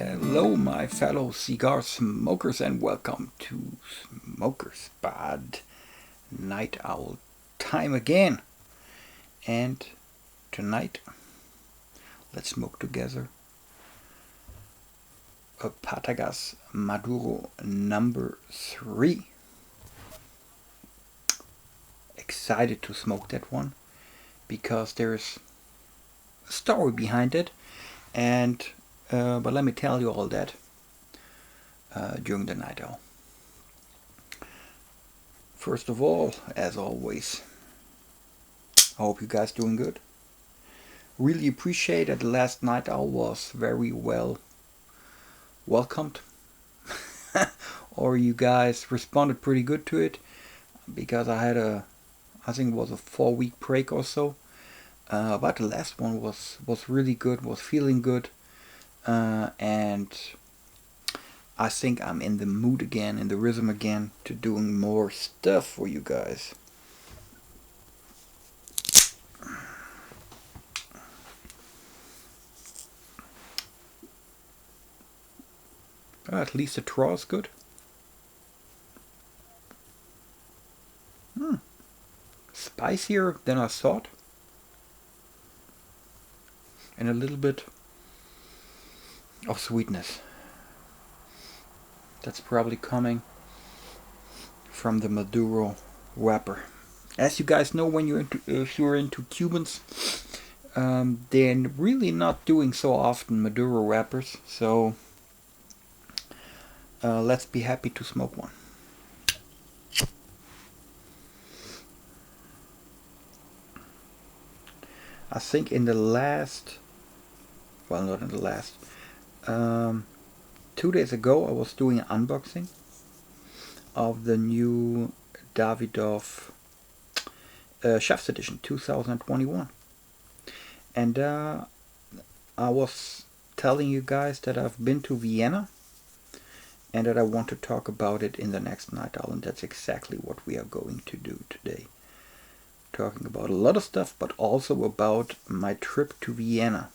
Hello, my fellow cigar smokers, and welcome to Smokers Bad Night Owl time again. And tonight, let's smoke together a Partagas Maduro number 3. Excited to smoke that one because there's a story behind it, and but let me tell you all that during the night owl. First of all, as always, I hope you guys doing good. Really appreciate that the last night owl was very well welcomed, or you guys responded pretty good to it, because I think it was a 4-week break or so. But the last one was really good, was feeling good, and I think I'm in the mood again, in the rhythm again, to doing more stuff for you guys. At least the draw is good. Spicier than I thought, and a little bit of sweetness. That's probably coming from the Maduro wrapper. As you guys know, when if you're into Cubans, they're really not doing so often Maduro wrappers. So let's be happy to smoke one. I think in the last, well, not in the last, 2 days ago I was doing an unboxing of the new Davidoff Chef's Edition 2021, and I was telling you guys that I've been to Vienna and that I want to talk about it in the next night owl, and that's exactly what we are going to do today. Talking about a lot of stuff, but also about my trip to Vienna.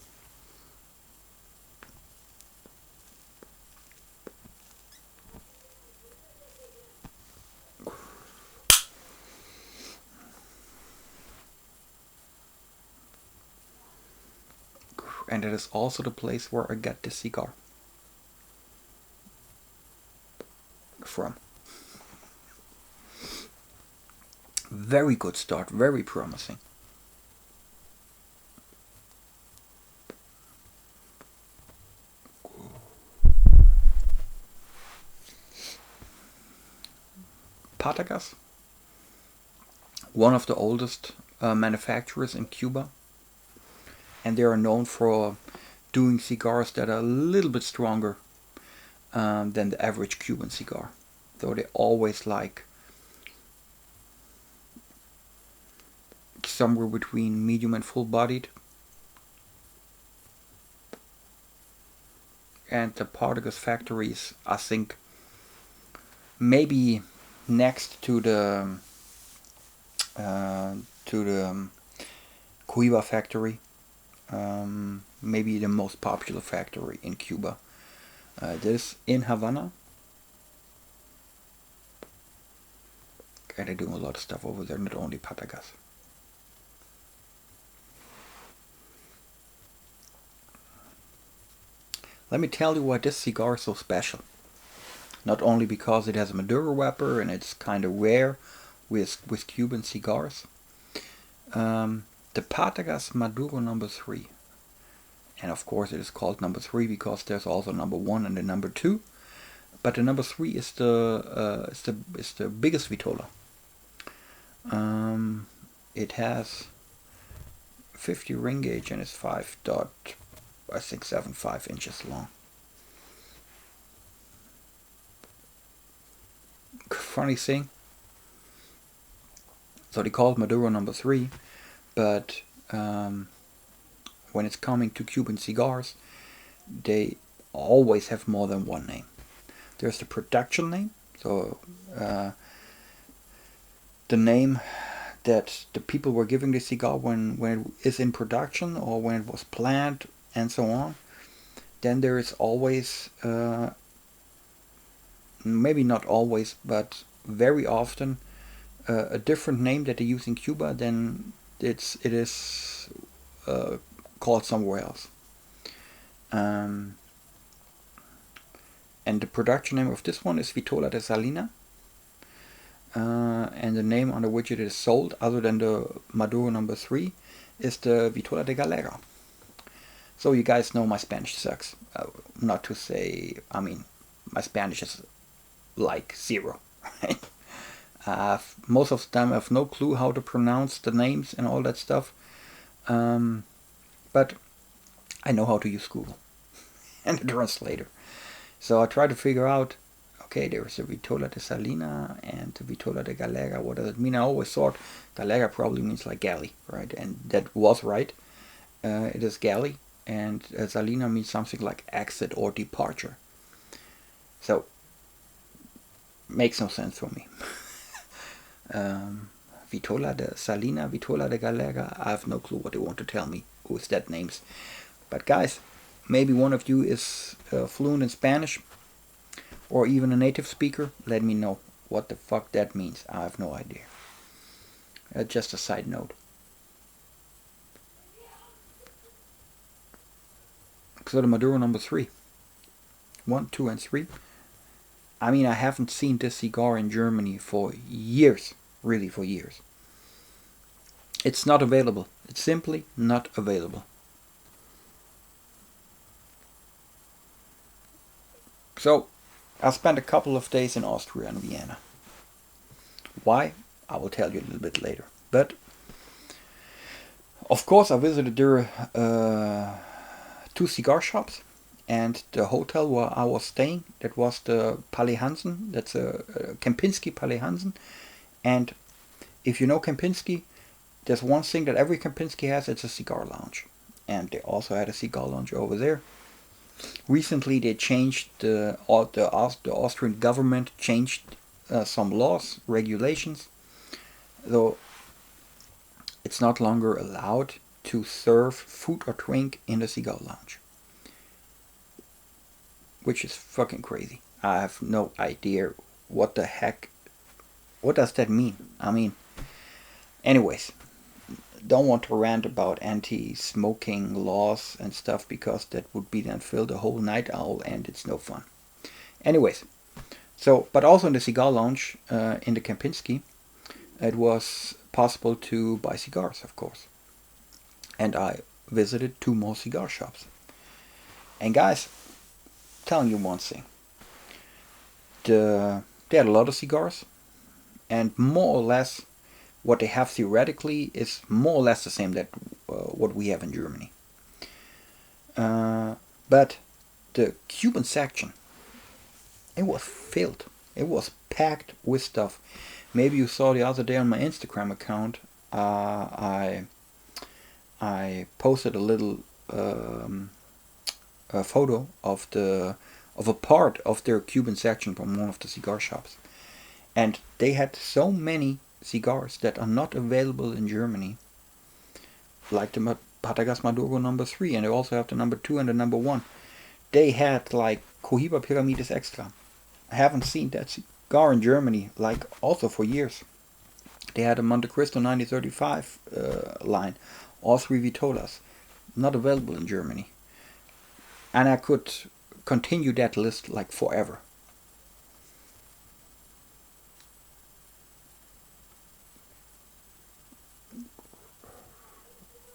And it is also the place where I got this cigar from. Very good start, very promising. Partagas, one of the oldest manufacturers in Cuba, and they are known for doing cigars that are a little bit stronger than the average Cuban cigar. So they always like somewhere between medium and full-bodied. And the Partagas factory is, I think, maybe next to the Cuba factory, maybe the most popular factory in Cuba. This in Havana, and they're doing a lot of stuff over there, not only Partagas. Let me tell you why this cigar is so special. Not only because it has a Maduro wrapper and it's kind of rare with Cuban cigars. The Partagas Maduro number 3, and of course it is called number 3 because there's also number 1 and the number 2. But the number 3 is the biggest vitola. It has 50 ring gauge and it's 5.75 inches long. Funny thing. So they call it Maduro number 3, but when it's coming to Cuban cigars, they always have more than one name. There's the production name, so the name that the people were giving the cigar when it is in production or when it was planned and so on. Then there is always, maybe not always, but very often, a different name that they use in Cuba than it is called somewhere else. Um, and the production name of this one is Vitola de Salina. And the name under which it is sold, other than the Maduro No. 3, is the Vitola de Galera. So you guys know my Spanish sucks. Not to say, I mean, my Spanish is like zero. Right? Most of the time I have no clue how to pronounce the names and all that stuff. But I know how to use Google and the translator. So I try to figure out, okay, there's a Vitola de Salina and the Vitola de Galera. What does it mean? I always thought Galera probably means like galley, right? And that was right. It is galley, and Salina means something like exit or departure. So, makes no sense for me. Vitola de Salina, Vitola de Galera, I have no clue what they want to tell me with that names. But guys, maybe one of you is fluent in Spanish or even a native speaker. Let me know what the fuck that means. I have no idea. Just a side note. So the Maduro No. 3. 1, 2, and 3. I mean, I haven't seen this cigar in Germany for years. Really, for years. It's not available. It's simply not available. So, I spent a couple of days in Austria and Vienna. Why? I will tell you a little bit later. But, of course, I visited their 2 cigar shops. And the hotel where I was staying, that was the Palais Hansen. That's a Kempinski Palais Hansen. And if you know Kempinski, there's one thing that every Kempinski has, it's a cigar lounge. And they also had a cigar lounge over there. Recently they changed, the Austrian government changed some laws, regulations. So it's not longer allowed to serve food or drink in the cigar lounge. Which is fucking crazy. I have no idea what the heck, what does that mean? I mean, anyways, don't want to rant about anti-smoking laws and stuff, because that would be then fill the whole night owl and it's no fun. Anyways, so, but also in the cigar lounge in the Kempinski, it was possible to buy cigars, of course. And I visited 2 more cigar shops. And guys, telling you one thing. They had a lot of cigars, and more or less what they have theoretically is more or less the same that what we have in Germany. But the Cuban section, it was filled. It was packed with stuff. Maybe you saw the other day on my Instagram account. I posted a little a photo of a part of their Cuban section from one of the cigar shops, and they had so many cigars that are not available in Germany, like the Partagas Maduro No. 3, and they also have the No. 2 and the No. 1. They had like Cohiba Pyramides Extra. I haven't seen that cigar in Germany like also for years. They had a Monte Cristo 1935 line, all 3 Vitolas, not available in Germany. And I could continue that list like forever.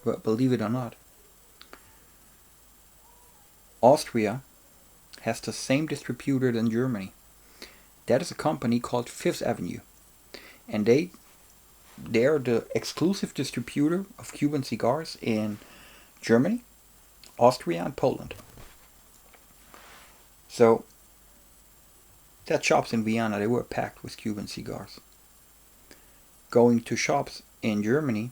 But believe it or not, Austria has the same distributor in Germany. That is a company called Fifth Avenue. And they're the exclusive distributor of Cuban cigars in Germany, Austria, and Poland. So that shops in Vienna, they were packed with Cuban cigars. Going to shops in Germany,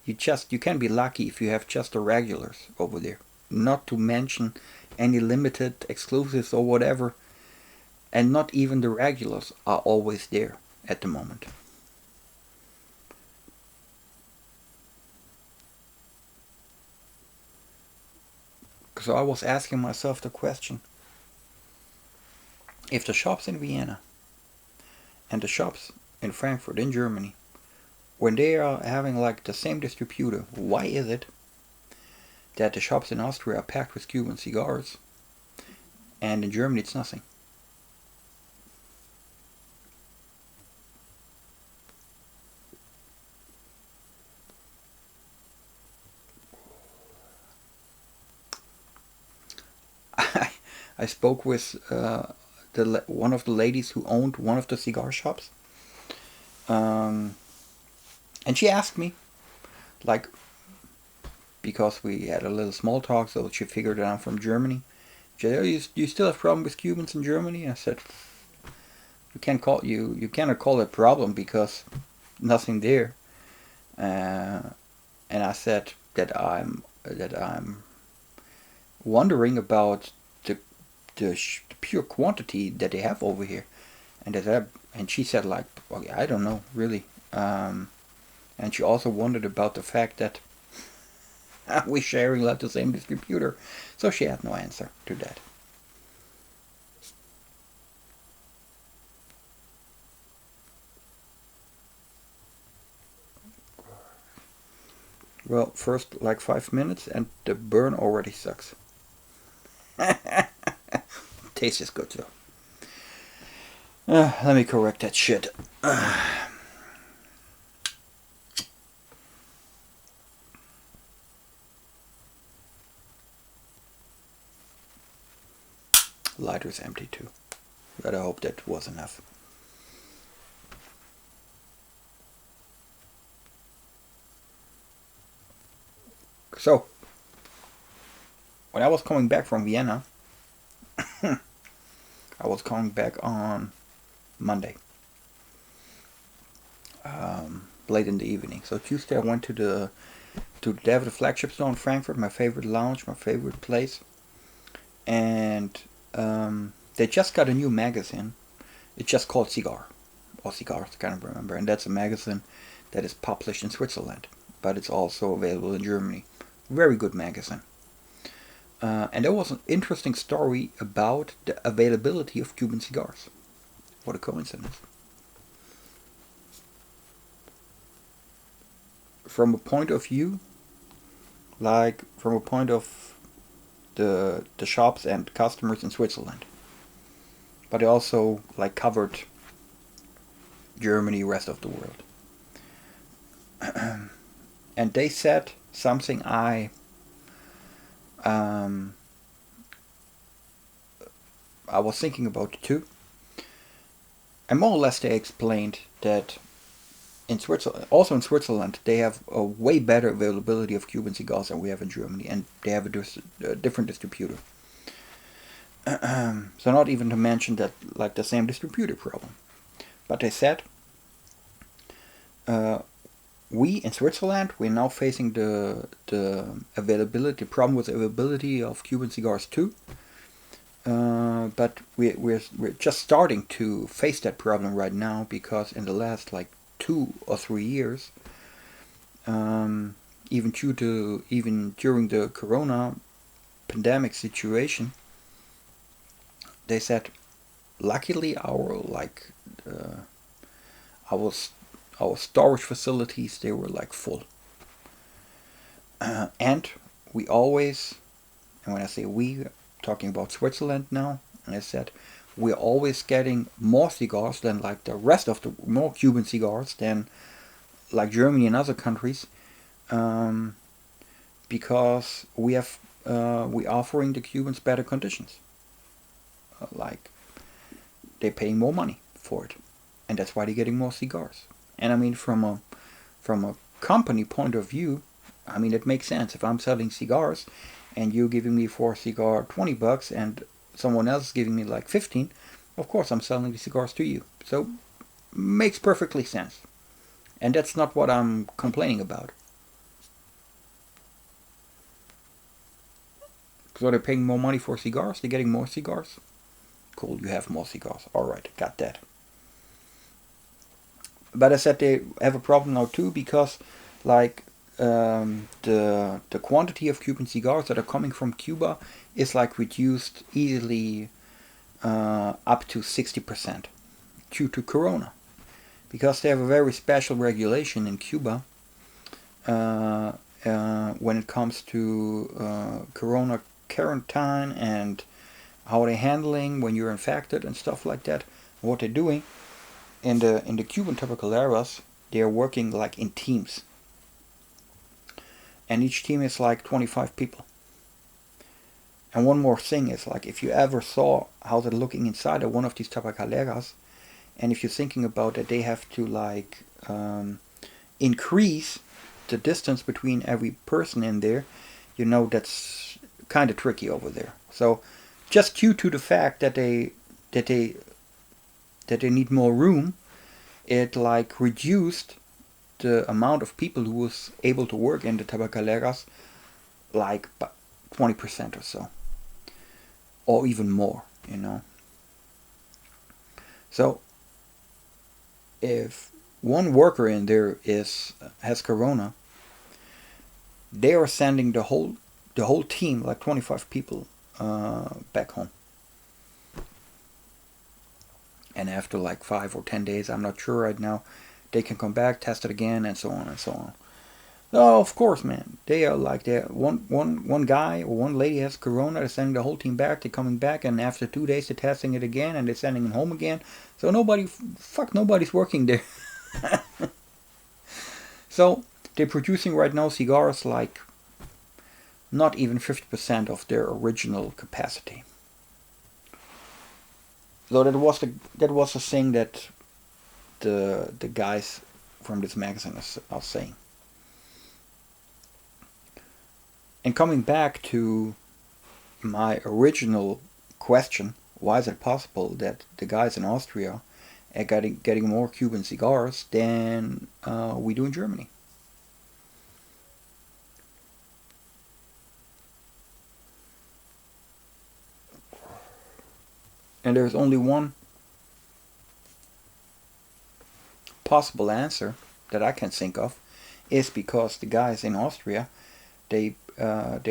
you can be lucky if you have just the regulars over there. Not to mention any limited exclusives or whatever. And not even the regulars are always there at the moment. So I was asking myself the question, if the shops in Vienna and the shops in Frankfurt in Germany, when they are having like the same distributor, why is it that the shops in Austria are packed with Cuban cigars and in Germany it's nothing? I spoke with one of the ladies who owned one of the cigar shops, um, and she asked me, like, because we had a little small talk, so she figured that I'm from Germany. She said, "Oh, you still have problem with Cubans in Germany?" I said, you cannot call it a problem because nothing there." And I said that I'm wondering about the pure quantity that they have over here, and she said like, okay, I don't know really, and she also wondered about the fact that we're sharing like the same distributor, so she had no answer to that. Well, first like 5 minutes, and the burn already sucks. Taste is good though. Let me correct that shit. Lighter's empty too, but I hope that was enough. So, when I was coming back from Vienna, I was coming back on Monday, late in the evening. So Tuesday I went they have the flagship store in Frankfurt, my favorite lounge, my favorite place, and they just got a new magazine. It's just called Cigar, or Cigars, I can't remember, and that's a magazine that is published in Switzerland, but it's also available in Germany. Very good magazine. And there was an interesting story about the availability of Cuban cigars. What a coincidence. From a point of view, like from a point of the shops and customers in Switzerland. But they also like covered Germany, rest of the world. And they said something um, I was thinking about too. And more or less they explained that in Switzerland, also in Switzerland, they have a way better availability of Cuban cigars than we have in Germany, and they have a different distributor. So not even to mention that like the same distributor problem. But they said uh, we in Switzerland we're now facing the availability problem with availability of Cuban cigars too. But we're just starting to face that problem right now because in the last like 2 or 3 years, even during the Corona pandemic situation, they said, luckily our our storage facilities they were like full, and we always, and when I say we, talking about Switzerland now, and I said we're always getting more cigars than like the rest of the more Cuban cigars than like Germany and other countries, um, because we offering the Cubans better conditions, like they're paying more money for it, and that's why they're getting more cigars. And I mean, from a company point of view, I mean it makes sense. If I'm selling cigars, and you're giving me for a cigar $20, and someone else is giving me like 15, of course I'm selling the cigars to you. So makes perfectly sense, and that's not what I'm complaining about. So they're paying more money for cigars. They're getting more cigars. Cool, you have more cigars. All right, got that. But I said they have a problem now too because, like, the quantity of Cuban cigars that are coming from Cuba is like reduced easily up to 60% due to Corona, because they have a very special regulation in Cuba when it comes to Corona quarantine and how they're handling when you're infected and stuff like that. What they're doing in the Cuban tabacaleras, they are working like in teams, and each team is like 25 people. And one more thing is, like, if you ever saw how they're looking inside of one of these tabacaleras, and if you're thinking about that, they have to like increase the distance between every person in there, you know that's kind of tricky over there. So just due to the fact that they need more room, it like reduced the amount of people who was able to work in the tabacaleras like 20% or so, or even more, you know. So if one worker in there has Corona, they are sending the whole team, like 25 people, back home. And after like 5 or 10 days, I'm not sure right now, they can come back, test it again, and so on and so on. Oh, of course, man. They are like one guy or one lady has Corona. They're sending the whole team back. They're coming back, and after 2 days, they're testing it again, and they're sending them home again. So nobody's working there. So they're producing right now cigars like not even 50% of their original capacity. So that was the thing that the guys from this magazine are saying. And coming back to my original question, why is it possible that the guys in Austria are getting more Cuban cigars than we do in Germany? And there's only one possible answer that I can think of, is because the guys in Austria, they're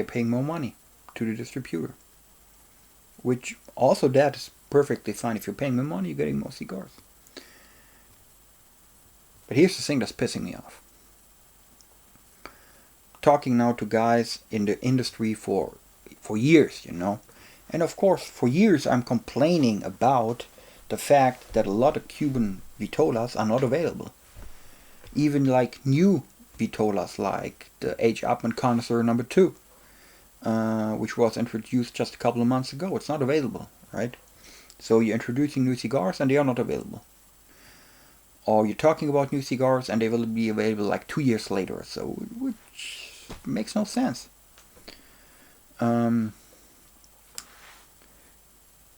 paying more money to the distributor, which also that is perfectly fine. If you're paying more money, you're getting more cigars. But here's the thing that's pissing me off. Talking now to guys in the industry for years, you know, and of course for years I'm complaining about the fact that a lot of Cuban vitolas are not available. Even like new vitolas like the H. Upmann Connoisseur number 2, which was introduced just a couple of months ago. It's not available, right? So you're introducing new cigars and they are not available. Or you're talking about new cigars and they will be available like 2 years later or so, which makes no sense.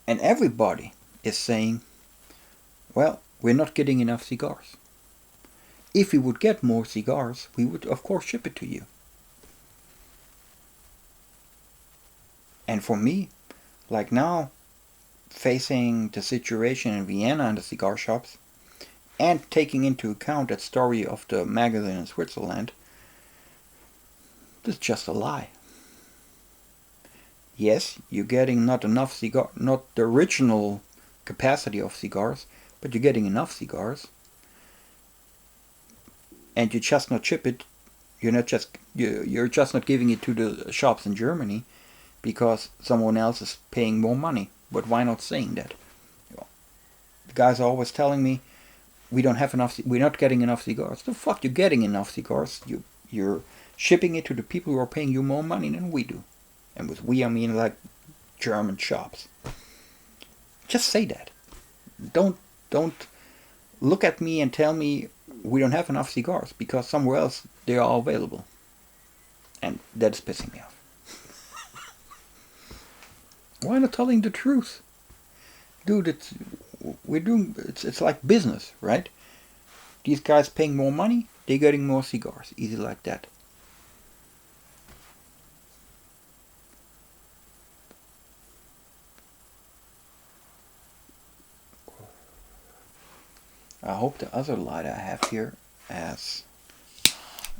And everybody is saying, well, we're not getting enough cigars. If we would get more cigars, we would of course ship it to you. And for me, like now, facing the situation in Vienna and the cigar shops, and taking into account that story of the magazine in Switzerland, this is just a lie. Yes, you're getting not enough cigar, not the original capacity of cigars, but you're getting enough cigars, and you just not ship it. You're just not giving it to the shops in Germany because someone else is paying more money. But why not saying that? The guys are always telling me we don't have enough. We're not getting enough cigars. The fuck, you're getting enough cigars. You're shipping it to the people who are paying you more money than we do. And with we, I mean like German shops. Just say that. Don't look at me and tell me we don't have enough cigars because somewhere else they are available. And that is pissing me off. Why not telling the truth? Dude, it's like business, right? These guys paying more money, they're getting more cigars. Easy like that. I hope the other light I have here has...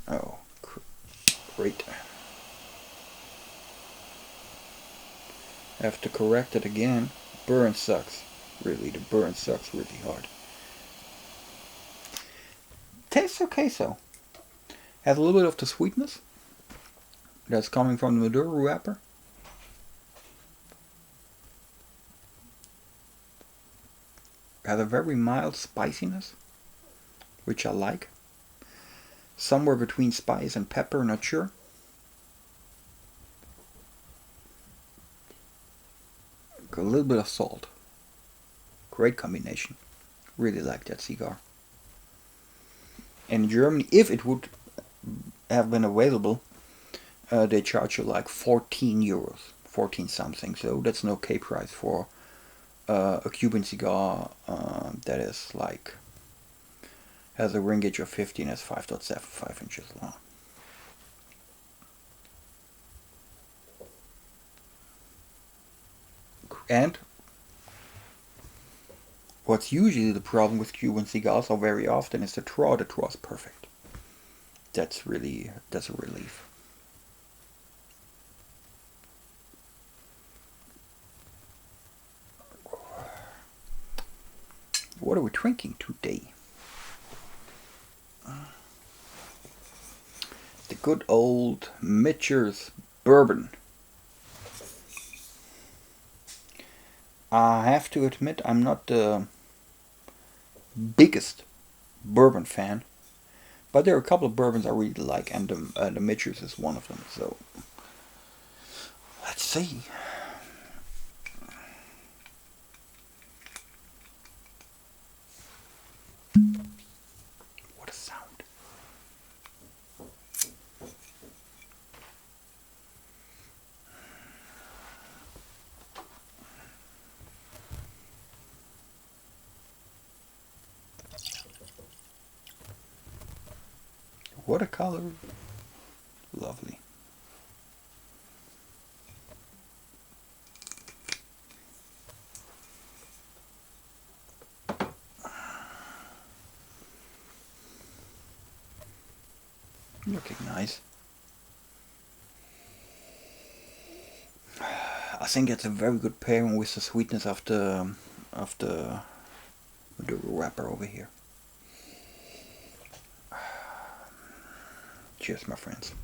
Oh, Great. Have to correct it again. Burn sucks. Really, the burn sucks really hard. Tastes okay, so. Has a little bit of the sweetness that's coming from the Maduro wrapper. Has a very mild spiciness, which I like. Somewhere between spice and pepper, not sure. A little bit of salt. Great combination. Really like that cigar. And in Germany, if it would have been available, they charge you like 14 euros, 14 something. So that's an okay price for a Cuban cigar that is like has a ring gauge of 15 and has 5.75 inches long. And what's usually the problem with Cuban cigars, or very often, is the draw. The draw is perfect. That's a relief. What are we drinking today? The good old Mitcher's Bourbon. I have to admit, I'm not the biggest bourbon fan, but there are a couple of bourbons I really like, and the Mitcher's is one of them. So let's see. What a sound! What a color! Lovely. Looking nice. I think it's a very good pairing with the sweetness of the wrapper over here. Cheers, my friends.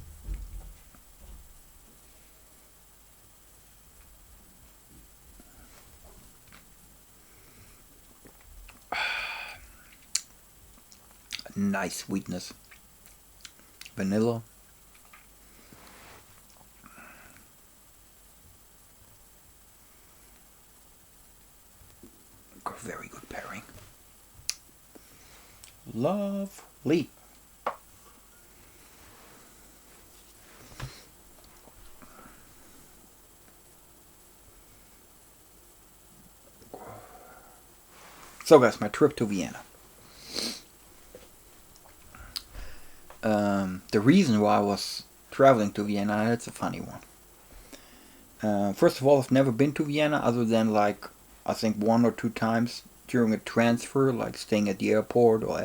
Nice sweetness. Vanilla. Very good pairing. Lovely. So guys, my trip to Vienna. The reason why I was traveling to Vienna, that's a funny one. First of all, I've never been to Vienna other than like, I think 1 or 2 times during a transfer, like staying at the airport or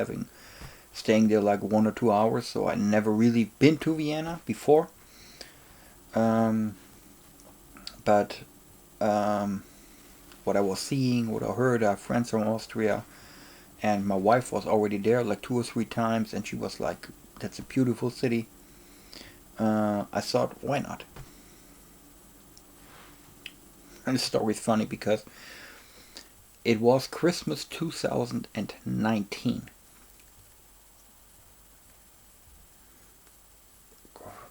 staying there like 1 or 2 hours. So I never really been to Vienna before. But what I was seeing, what I heard, I have friends from Austria, and my wife was already there like 2 or 3 times, and she was like, "That's a beautiful city." I thought, why not? And the story is funny because it was Christmas 2019.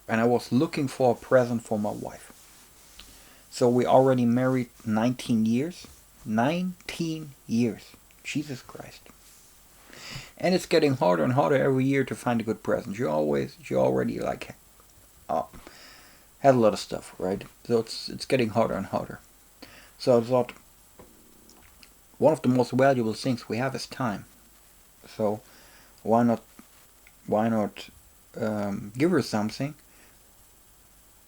And I was looking for a present for my wife. So we already married 19 years. 19 years. Jesus Christ. And it's getting harder and harder every year to find a good present. You already like had a lot of stuff, right? So it's getting harder and harder. So I thought, one of the most valuable things we have is time. So why not give her something,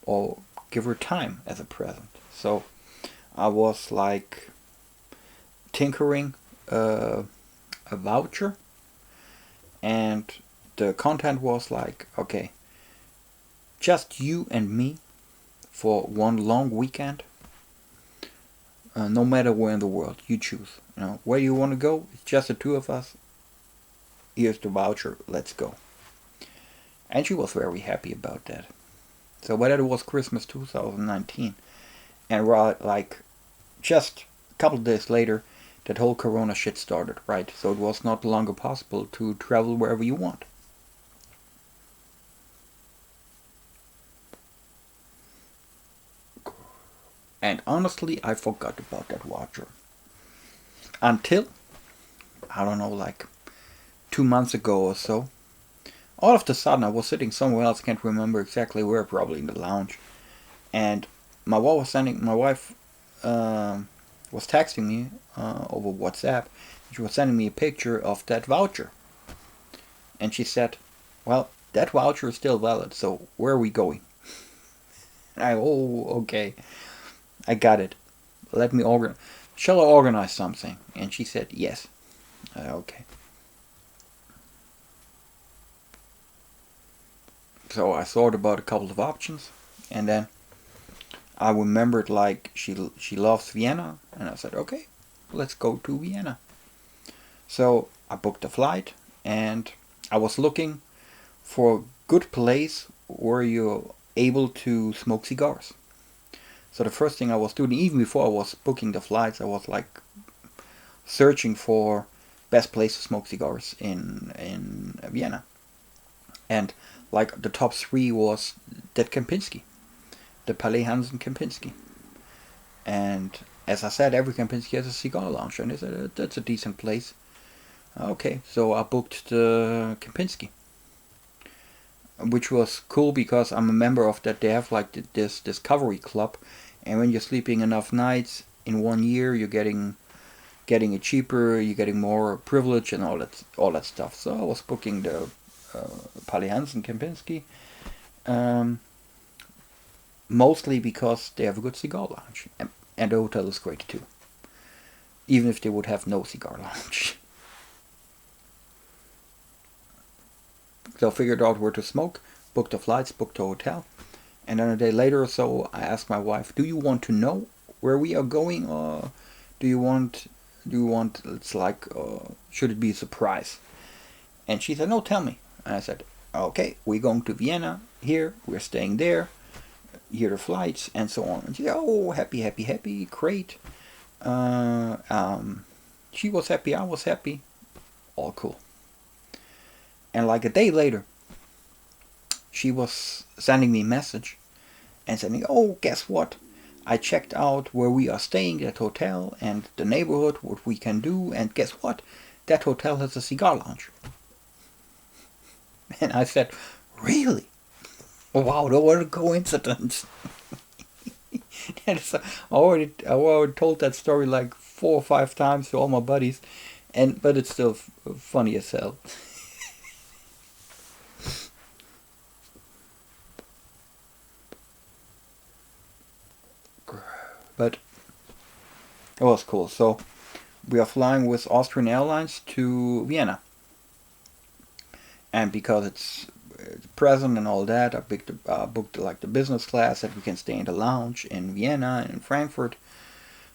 or give her time as a present? So I was like tinkering a voucher, and the content was like, okay, just you and me for one long weekend. No matter where in the world you choose. Where you want to go, it's just the two of us. Here's the voucher, let's go. And she was very happy about that. So, but that was Christmas 2019. And like, just a couple of days later, that whole corona shit started, right? So it was not longer possible to travel wherever you want. And honestly, I forgot about that voucher. Until, I don't know, like 2 months ago or so. All of a sudden, I was sitting somewhere else, can't remember exactly where, probably in the lounge. And my wife was texting me over WhatsApp. She was sending me a picture of that voucher. And she said, well, that voucher is still valid, so where are we going? And okay, I got it. Shall I organize something? And she said, yes. Okay. So I thought about a couple of options, and then I remembered like she loves Vienna, and I said, okay, let's go to Vienna. So I booked a flight, and I was looking for a good place where you're able to smoke cigars. So the first thing I was doing, even before I was booking the flights, I was like searching for best place to smoke cigars in Vienna. And like the top three was that Kempinski, the Palais Hansen Kempinski. And as I said, every Kempinski has a cigar lounge, and I said, that's a decent place. Okay, so I booked the Kempinski, which was cool because I'm a member of that. They have like this discovery club, and when you're sleeping enough nights in 1 year, you're getting it cheaper, you're getting more privilege and all that stuff. So I was booking the Palais Hansen Kempinski, mostly because they have a good cigar lounge, and the hotel is great too, even if they would have no cigar lounge. So I figured out where to smoke, booked the flights, booked the hotel, and then a day later or so, I asked my wife, "Do you want to know where we are going, or do you want? It's like, should it be a surprise?" And she said, "No, tell me." And I said, "Okay, we're going to Vienna. Here, we're staying there. Here are the flights, and so on." And she said, "Oh, happy, great." She was happy, I was happy, all cool. And like a day later, she was sending me a message and saying, "Oh, guess what? I checked out where we are staying at hotel and the neighborhood, what we can do, and guess what? That hotel has a cigar lounge." And I said, "Really? Wow, what a coincidence." I already told that story like 4 or 5 times to all my buddies, but it's still funny as hell. But it was cool. So we are flying with Austrian Airlines to Vienna, and because it's present and all that, I booked like the business class that we can stay in the lounge in Vienna and in Frankfurt.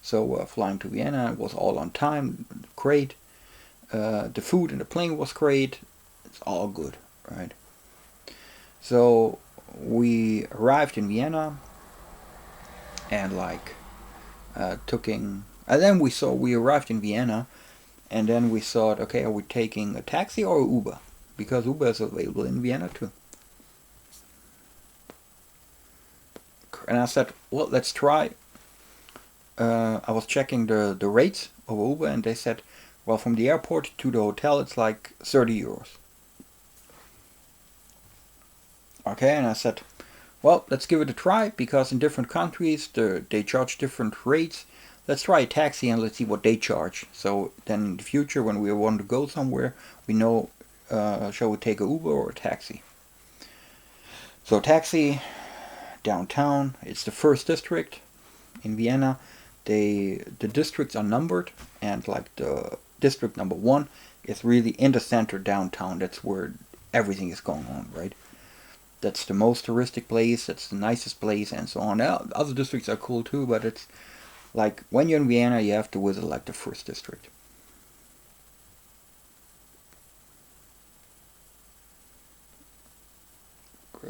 So we're flying to Vienna. It was all on time, great. The food in the plane was great. It's all good, right? So we arrived in Vienna, and like and then we arrived in Vienna, and then we thought, okay, are we taking a taxi or Uber? Because Uber is available in Vienna too. And I said, well, let's try. I was checking the rates of Uber, and they said, well, from the airport to the hotel, it's like 30 euros. Okay, and I said, well, let's give it a try, because in different countries, they charge different rates. Let's try a taxi and let's see what they charge. So then in the future, when we want to go somewhere, we know, shall we take a Uber or a taxi? So taxi, downtown, it's the first district in Vienna. The districts are numbered, and like the district number 1 is really in the center downtown. That's where everything is going on, right? that's the most touristic place, that's the nicest place, and so on. Now, other districts are cool too, but it's like when you're in Vienna, you have to visit like the first district.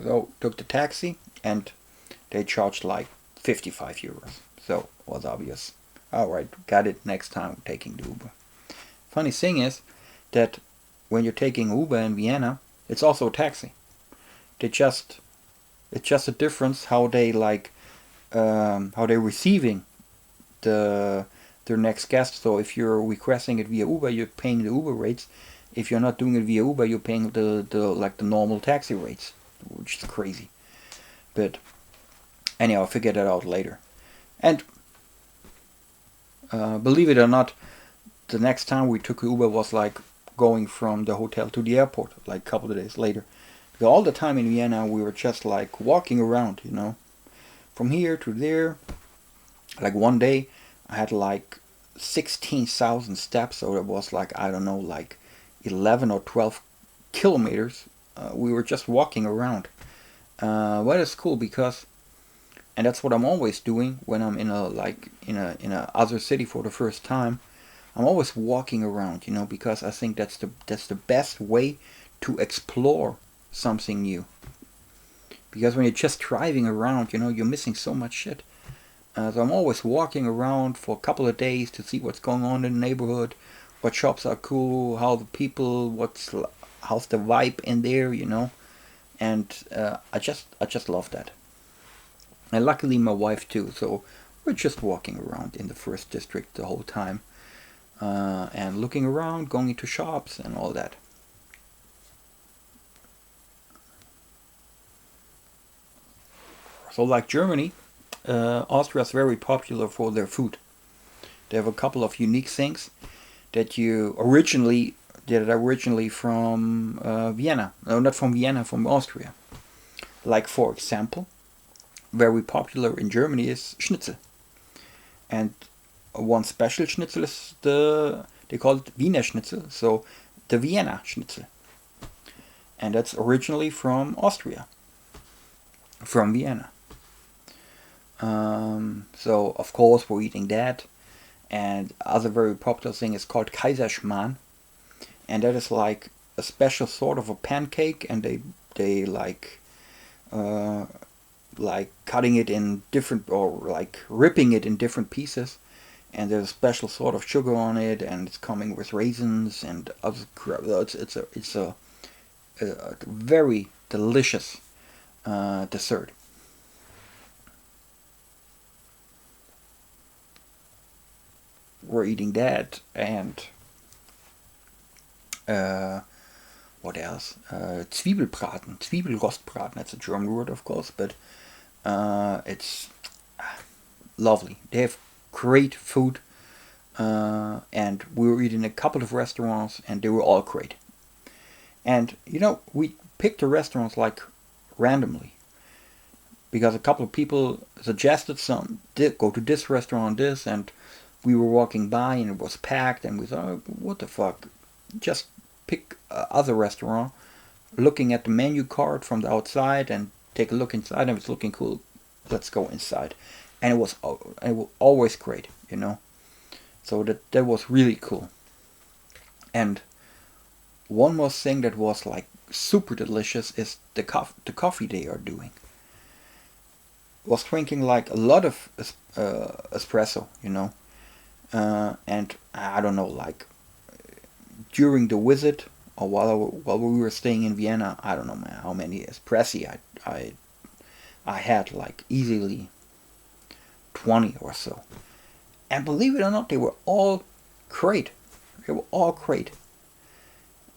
So took the taxi, and they charged like 55 euros. So it was obvious. All right, got it. Next time taking the Uber. Funny thing is that when you're taking Uber in Vienna, it's also a taxi. They just it's just a difference how they like how they're receiving the their next guest. So if you're requesting it via Uber, you're paying the Uber rates. If you're not doing it via Uber, you're paying the normal taxi rates, which is crazy. But anyhow, I'll figure that out later. And believe it or not, the next time we took Uber was like going from the hotel to the airport, like a couple of days later. Because all the time in Vienna, we were just like walking around, from here to there. Like one day, I had like 16,000 steps, so it was like, I don't know, like 11 or 12 kilometers. We were just walking around. Well, it's cool because, and that's what I'm always doing when I'm in a other city for the first time. I'm always walking around, because I think that's the best way to explore something new. Because when you're just driving around, you're missing so much shit. So I'm always walking around for a couple of days to see what's going on in the neighborhood, what shops are cool, how the people, how's the vibe in there, and I just love that. And luckily my wife too, so we're just walking around in the first district the whole time, and looking around, going into shops and all that. So like Germany, Austria is very popular for their food. They have a couple of unique things that are originally from Vienna. No, not from Vienna, from Austria. Like for example, very popular in Germany is Schnitzel, and one special Schnitzel is they call it Wiener Schnitzel, so the Vienna Schnitzel, and that's originally from Austria, from Vienna. So of course we're eating that, and other very popular thing is called Kaiserschmarrn, and that is like a special sort of a pancake, and they uh, like cutting it in different, or like ripping it in different pieces, and there's a special sort of sugar on it, and it's coming with raisins and other crap. It's a very delicious dessert. We're eating that, and uh, what else? Zwiebelbraten, Zwiebelrostbraten. That's a German word, of course, but it's lovely. They have great food, and we were eating a couple of restaurants, and they were all great. And we picked the restaurants like randomly because a couple of people suggested some. Did go to this restaurant, this, and we were walking by, and it was packed, and we thought, "Oh, what the fuck? Just pick other restaurant." Looking at the menu card from the outside and take a look inside, and it's looking cool. Let's go inside, and it was always great. So that was really cool. And one more thing that was like super delicious is the coffee they are doing. Was drinking like a lot of espresso. And I don't know, like during the visit, or while we were staying in Vienna, I don't know, man, how many espressi I had, like easily 20 or so. And believe it or not, they were all great. They were all great.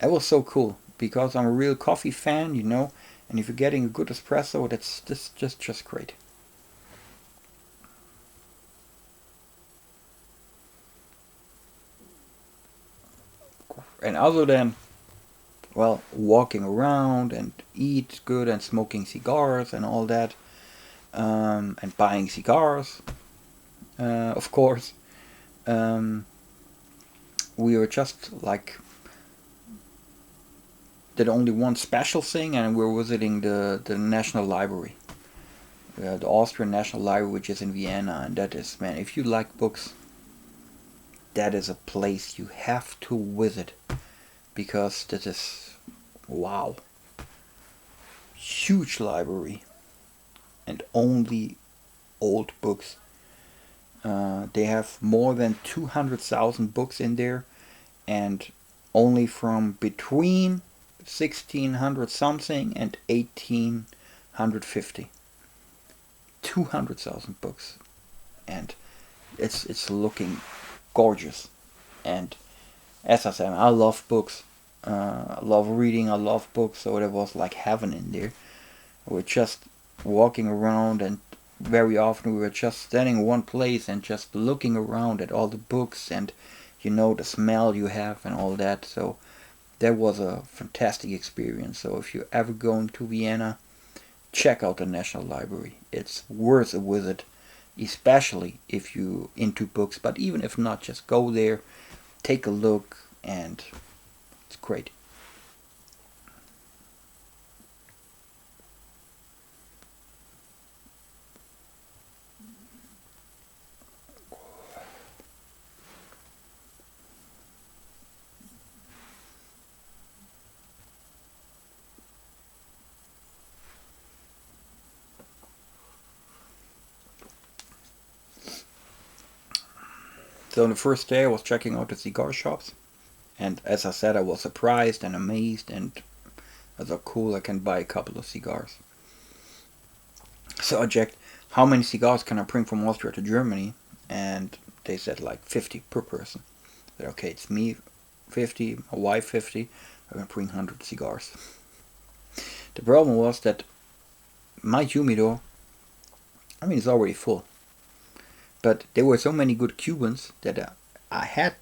It was so cool because I'm a real coffee fan. And if you're getting a good espresso, that's just great. And other than, well, walking around and eat good and smoking cigars and all that, and buying cigars, of course, um, we were just like did only one special thing, and we're visiting the National Library, the Austrian National Library, which is in Vienna. And that is, man, if you like books, that is a place you have to visit, because that is, wow, huge library, and only old books. They have more than 200,000 books in there, and only from between 1600 something and 1850. 200,000 books, and it's looking gorgeous. And as I said, I love books. I love reading. I love books. So it was like heaven in there. We're just walking around, and very often we were just standing in one place and just looking around at all the books, and the smell you have and all that. So that was a fantastic experience. So if you're ever going to Vienna, check out the National Library. It's worth a visit, especially if you're into books. But even if not, just go there, take a look, and it's great. So on the first day I was checking out the cigar shops, and as I said, I was surprised and amazed, and I thought, cool, I can buy a couple of cigars. So I checked how many cigars can I bring from Austria to Germany, and they said like 50 per person. I said, okay, it's me 50, my wife 50, I can bring 100 cigars. The problem was that my humidor, I mean, it's already full. But there were so many good Cubans that I had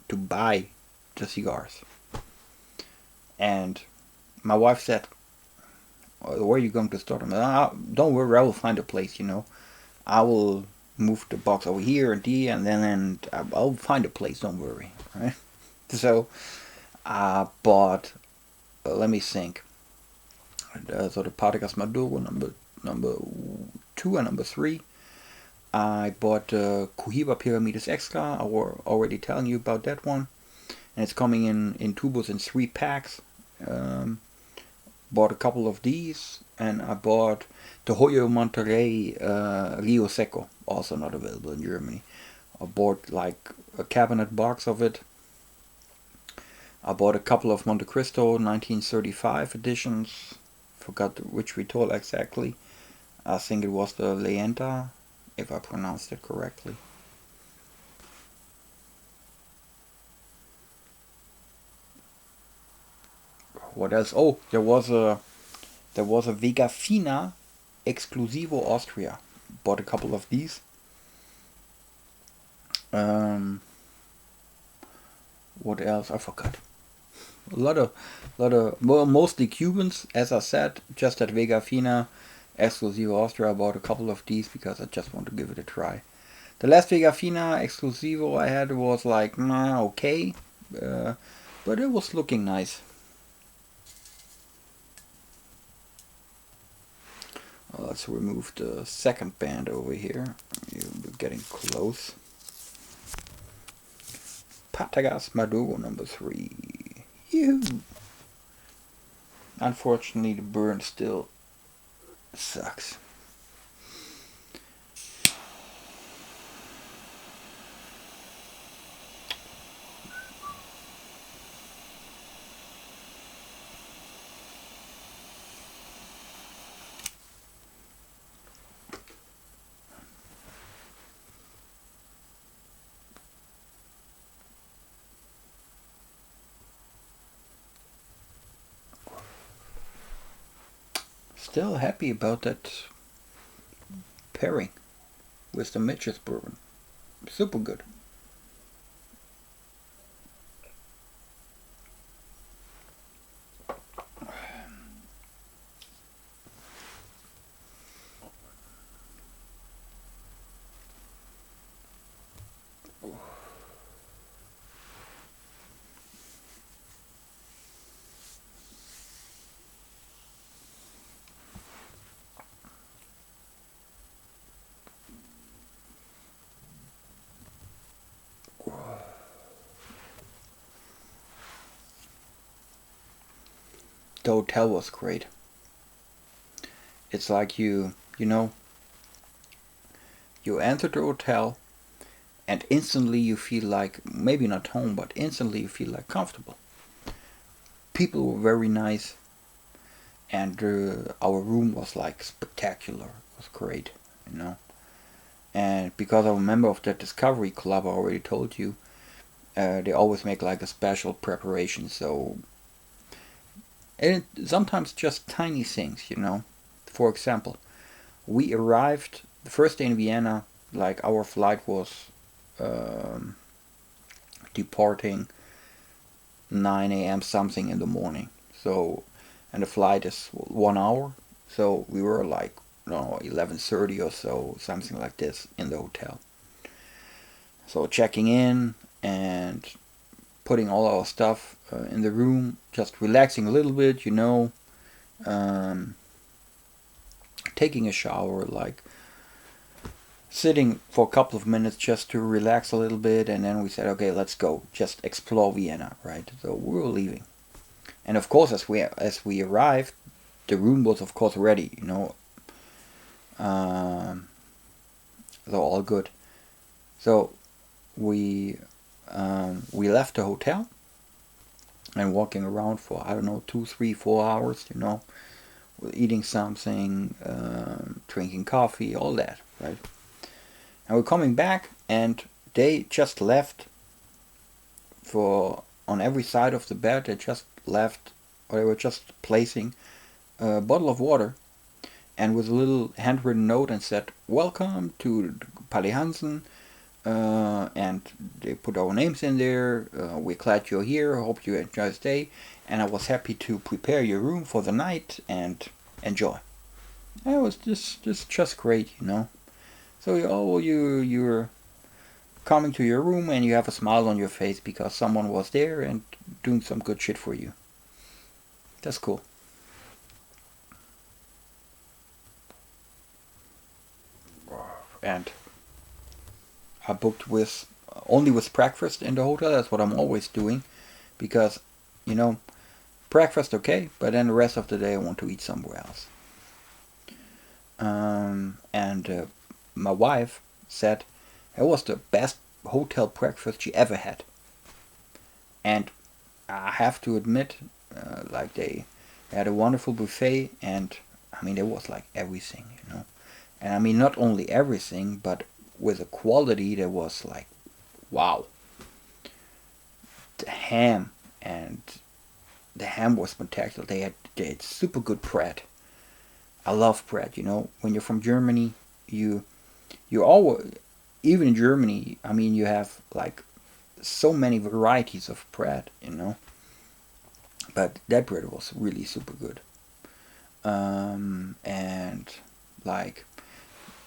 to buy the cigars. And my wife said, where are you going to store them? Don't worry, I will find a place, I will move the box over here and there, and then I'll find a place, don't worry. Right? So I bought, let me think. So the Partagas Maduro number 2 and number 3. I bought Cohiba Pyramides Extra. I was already telling you about that one. And it's coming in tubos in 3 packs. Bought a couple of these. And I bought the Hoyo Monterrey Rio Seco. Also not available in Germany. I bought like a cabinet box of it. I bought a couple of Monte Cristo 1935 editions. Forgot which retool exactly. I think it was the Leyenda, if I pronounced it correctly. What else? Oh, there was a Vega Fina Exclusivo Austria. Bought a couple of these. What else? I forgot. A lot of, well, mostly Cubans, as I said. Just at Vega Fina Exclusivo Austria, I bought a couple of these because I just want to give it a try. The last Vega Fina Exclusivo I had was like, okay, but it was looking nice. Let's remove the second band over here. We're getting close. Partagas Maduro number 3. Yoo! Unfortunately, the burn still sucks. Still happy about that pairing with the Mitchell's bourbon. Super good. The hotel was great. It's like you know, you enter the hotel and instantly you feel like, maybe not home, but instantly you feel like comfortable. People were very nice, and our room was like spectacular. It was great, you know. And because I'm a member of that Discovery Club, I already told you, they always make like a special preparation. So, and sometimes just tiny things, you know. For example, we arrived the first day in Vienna. Like our flight was um, departing 9 a.m. something in the morning. So, and the flight is 1 hour. So we were like, no, 11:30 or so, something like this, in the hotel. So checking in and putting all our stuff in the room, just relaxing a little bit, you know, um, taking a shower, like sitting for a couple of minutes just to relax a little bit, and then we said, okay, let's go, just explore Vienna, right? So we were leaving, and of course, as we arrived, the room was of course ready, you know, um, so all good. So we left the hotel and walking around for, I don't know, 2, 3, 4 hours, you know, eating something, drinking coffee, all that, right? And we're coming back, and they just left for, on every side of the bed, they just left, or they were just placing a bottle of water, and with a little handwritten note, and said, "Welcome to Palais Hansen," and they put our names in there. We're glad you're here. Hope you enjoy the stay, and I was happy to prepare your room for the night and enjoy. And it was just great, you know. So you're coming to your room and you have a smile on your face because someone was there and doing some good shit for you. That's cool. And I booked with only with breakfast in the hotel. That's what I'm always doing, because, you know, breakfast okay, but then the rest of the day I want to eat somewhere else. And my wife said it was the best hotel breakfast she ever had, and I have to admit, like they had a wonderful buffet, and I mean there was like everything, you know, and I mean not only everything, but with a quality that was like, wow. The ham, and the ham was spectacular. They had super good bread. I love bread. You know, when you're from Germany, you always, even in Germany, I mean you have like so many varieties of bread. You know, but that bread was really super good. And like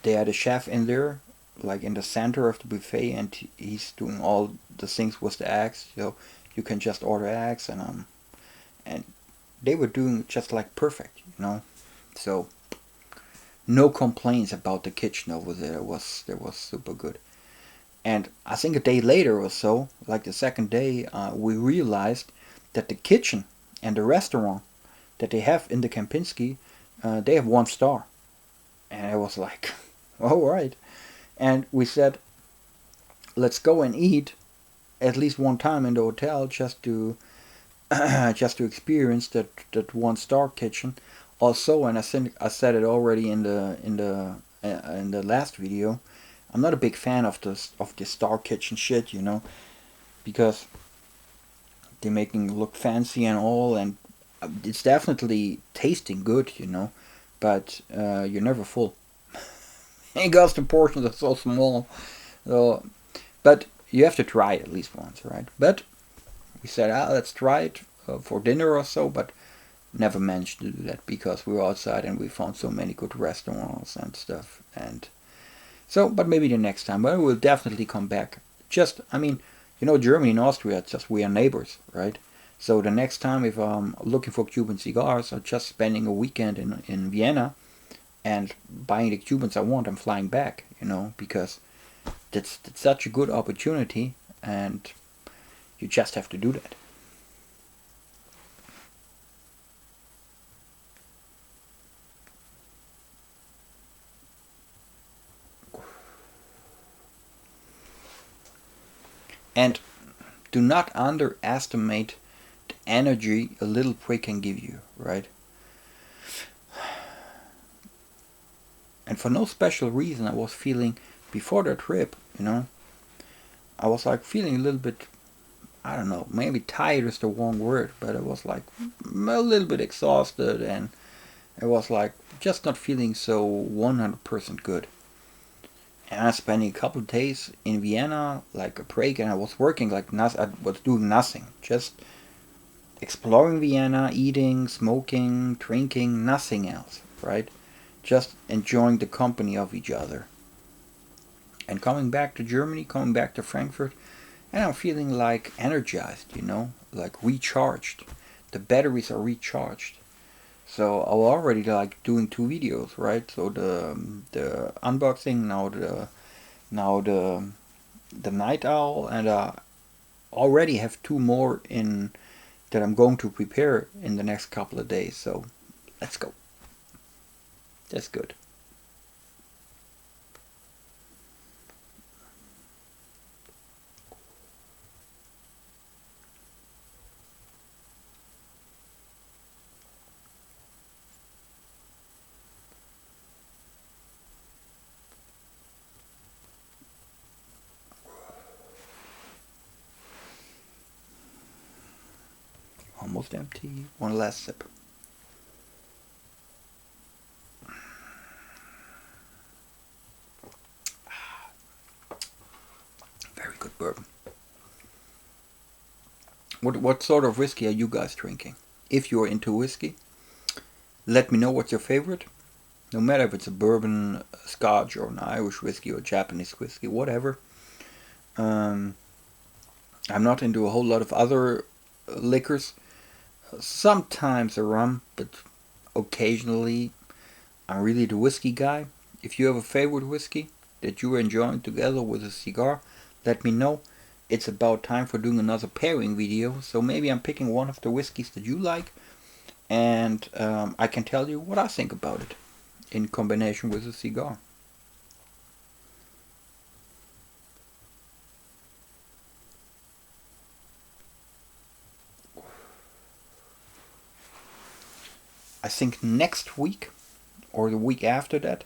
they had a chef in there, like in the center of the buffet, and he's doing all the things with the eggs. So you can just order eggs, and they were doing just like perfect, you know. So no complaints about the kitchen over there. It was super good. And I think a day later or so, like the second day, we realized that the kitchen and the restaurant that they have in the Kempinski, they have 1 star. And I was like, all right. And we said, let's go and eat at least one time in the hotel just to just to experience that 1 star kitchen. Also, and I think I said it already in the last video, I'm not a big fan of the star kitchen shit, you know, because they're making it look fancy and all, and it's definitely tasting good, you know, but you're never full. Because the portions are so small. So, but you have to try it at least once, right? But we said, let's try it for dinner or so, but never managed to do that because we were outside and we found so many good restaurants and stuff. And so, but maybe the next time. But we'll definitely come back. Just, I mean, you know, Germany and Austria, it's just we are neighbors, right? So the next time, if I'm looking for Cuban cigars or just spending a weekend in Vienna and buying the Cubans I want, I'm flying back, you know, because that's such a good opportunity, and you just have to do that. And do not underestimate the energy a little prick can give you, right? And for no special reason, I was feeling, before the trip, I was like feeling a little bit, I don't know, maybe tired is the wrong word, but I was like a little bit exhausted, and it was like just not feeling so 100% good. And I spent a couple of days in Vienna, like a break, and I was working like nothing. I was doing nothing, just exploring Vienna, eating, smoking, drinking, nothing else, right? Just enjoying the company of each other. And coming back to Germany, coming back to Frankfurt, and I'm feeling like energized, like recharged. The batteries are recharged. So I'm already like doing 2 videos, right? So the unboxing, now the night owl, and I already have 2 more in that I'm going to prepare in the next couple of days. So let's go. That's good. Almost empty. One last sip. Very good bourbon. What sort of whiskey are you guys drinking? If you're into whiskey, let me know what's your favorite. No matter if it's a bourbon, a Scotch, or an Irish whiskey, or Japanese whiskey, whatever. Um, I'm not into a whole lot of other liquors. Sometimes a rum, but occasionally I'm really the whiskey guy. If you have a favorite whiskey that you are enjoying together with a cigar, let me know. It's about time for doing another pairing video, so maybe I'm picking one of the whiskeys that you like, and I can tell you what I think about it in combination with a cigar. I think next week or the week after that,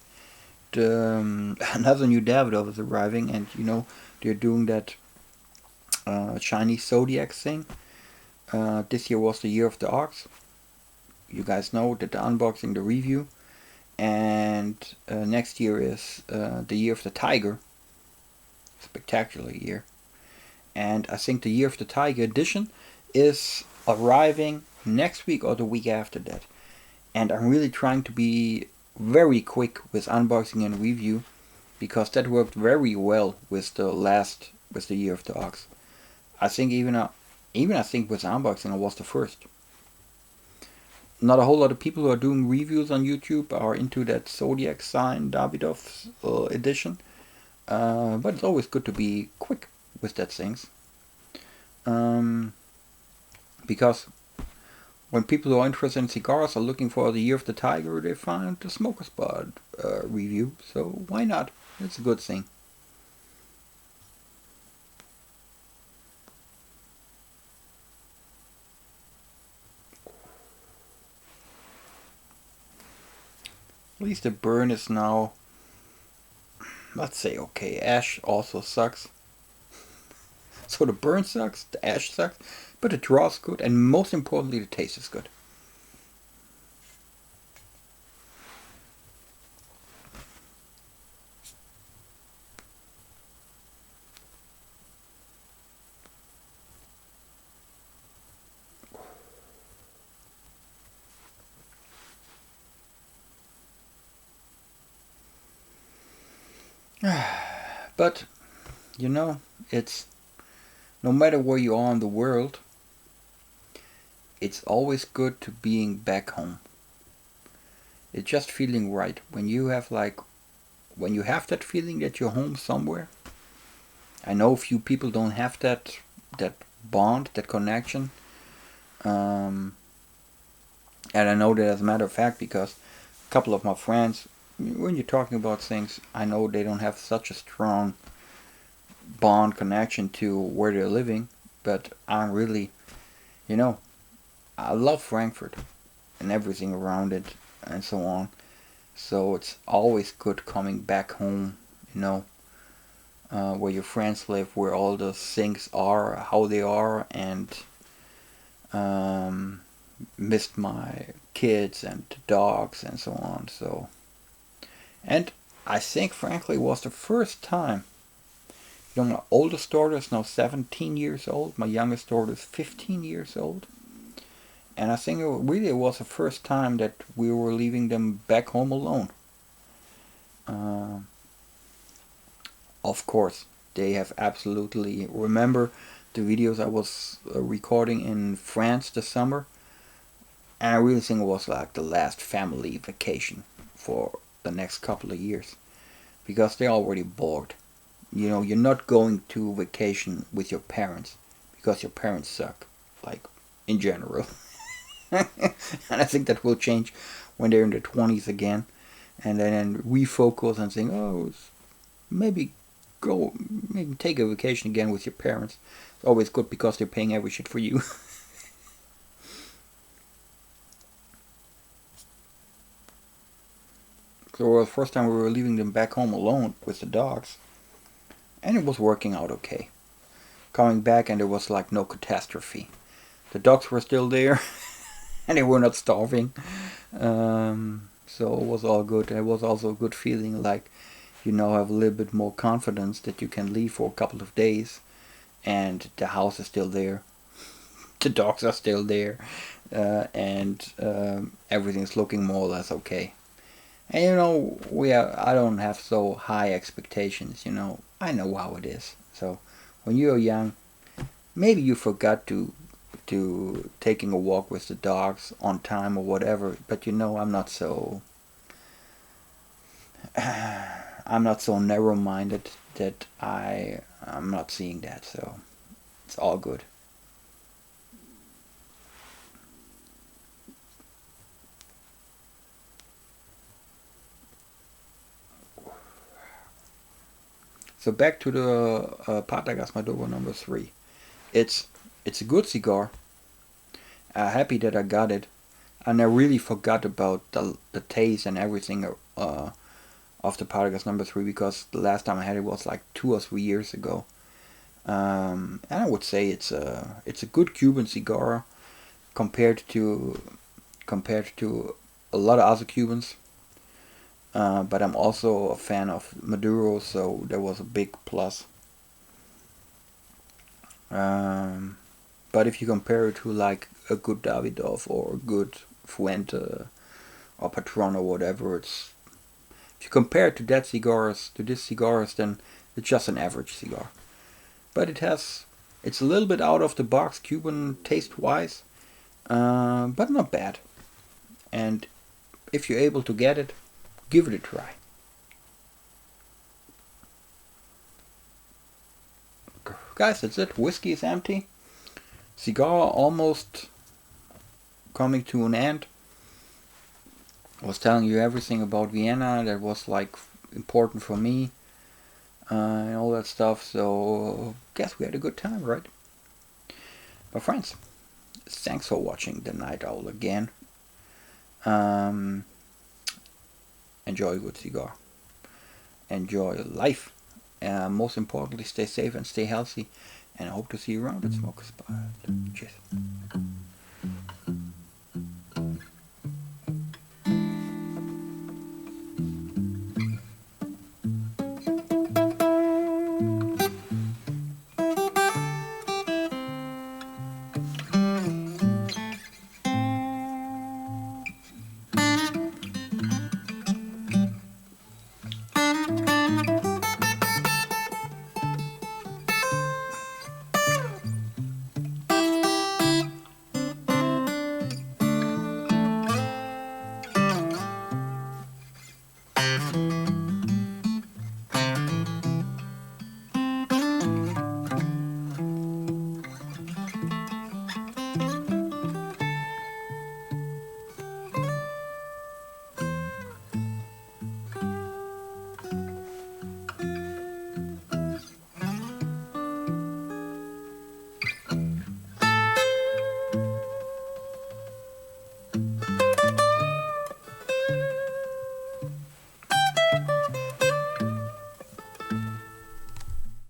another new Davidoff is arriving, and they're doing that Chinese zodiac thing. This year was the year of the ox. You guys know that the unboxing, the review, and next year is the year of the tiger. Spectacular year. And I think the year of the tiger edition is arriving next week or the week after that. And I'm really trying to be very quick with unboxing and review, because that worked very well with the year of the ox. I think even I think with unboxing I was the first. Not a whole lot of people who are doing reviews on YouTube are into that zodiac sign Davidoff edition, but it's always good to be quick with that things, because when people who are interested in cigars are looking for the year of the tiger, they find the Smoker Spot review. So why not? It's a good thing. At least the burn is now, let's say, okay. Ash also sucks. So the burn sucks, the ash sucks, but the draw is good, and most importantly, the taste is good. But, it's no matter where you are in the world, it's always good to being back home. It's just feeling right. When you have that feeling that you're home somewhere. I know a few people don't have that bond, that connection. And I know that as a matter of fact, because a couple of my friends, when you're talking about things, I know they don't have such a strong bond connection to where they're living, but I'm really, you know, I love Frankfurt and everything around it and so on. So it's always good coming back home, you know, where your friends live, where all the things are, how they are, and um, missed my kids and dogs and so on. So, and I think, frankly, it was the first time. You know, my oldest daughter is now 17 years old. My youngest daughter is 15 years old. And I think it was the first time that we were leaving them back home alone. Uh, of course, they have absolutely remember the videos I was recording in France this summer. And I really think it was like the last family vacation for the next couple of years. Because they're already bored. You know, you're not going to vacation with your parents because your parents suck, like in general. And I think that will change when they're in their 20s again, and then refocus and saying, oh, maybe maybe take a vacation again with your parents. It's always good because they're paying every shit for you. So it was the first time we were leaving them back home alone with the dogs, and it was working out okay. Coming back, and there was like no catastrophe. The dogs were still there, and they were not starving. So it was all good. It was also a good feeling, like you now have a little bit more confidence that you can leave for a couple of days, and the house is still there, the dogs are still there, and everything's looking more or less okay. And you know, I don't have so high expectations. You know, I know how it is. So when you're young, maybe you forgot to taking a walk with the dogs on time or whatever. But you know, I'm not so narrow-minded that I'm not seeing that. So it's all good. So back to the Partagas Maduro #3. It's it's a good cigar. Happy that I got it, and I really forgot about the taste and everything of the Partagas #3 because the last time I had it was like 2 or 3 years ago. And I would say it's a good Cuban cigar compared to a lot of other Cubans. But I'm also a fan of Maduro, so there was a big plus. Um, but if you compare it to like a good Davidoff or a good Fuente or Patron or whatever, if you compare it to this cigars, then it's just an average cigar. But it's a little bit out of the box Cuban taste wise, but not bad. And if you're able to get it, give it a try. Guys, that's it. Whiskey is empty. Cigar almost coming to an end. I was telling you everything about Vienna that was like important for me and all that stuff. So guess we had a good time, right? My friends, thanks for watching the Night Owl again. Um, enjoy a good cigar. Enjoy life. Most importantly, stay safe and stay healthy. And I hope to see you around at Smokers Spot. Cheers.